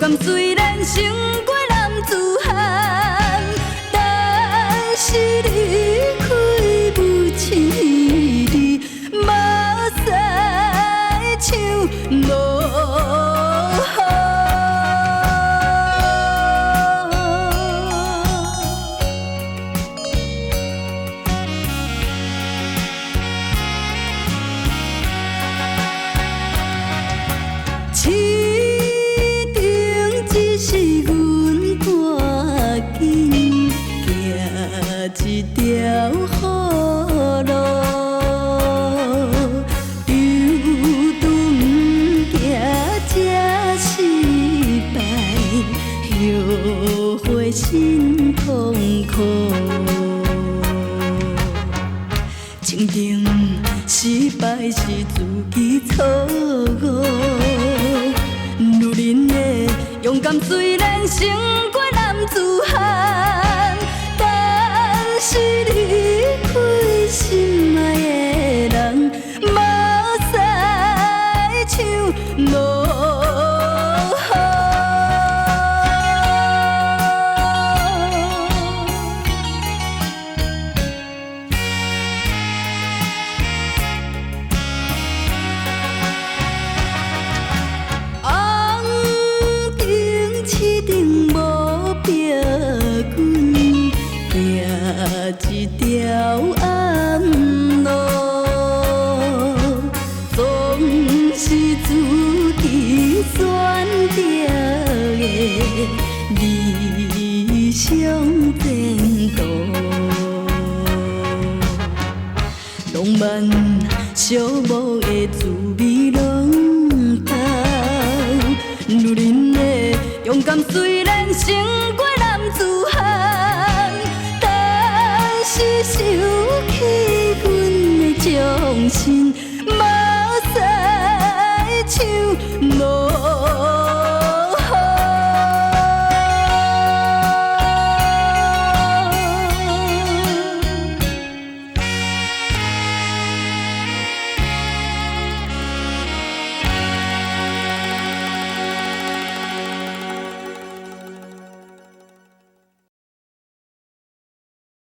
敢虽然胜过男子汉，但是离开母亲你，目屎像落雨。市场只是阮赶紧行一条好路，犹拄毋行这失败，后悔心痛苦。情定失败是自己错误。女人的勇敢虽然胜过男子汉，但是离开心爱的人，目屎像落雨。市顶无壁棍，行一条暗路，总是自己选择的理想前途。浪漫寂寞的滋味拢偷，女人的勇敢虽然胜过男子汉，但是受气阮的掌心。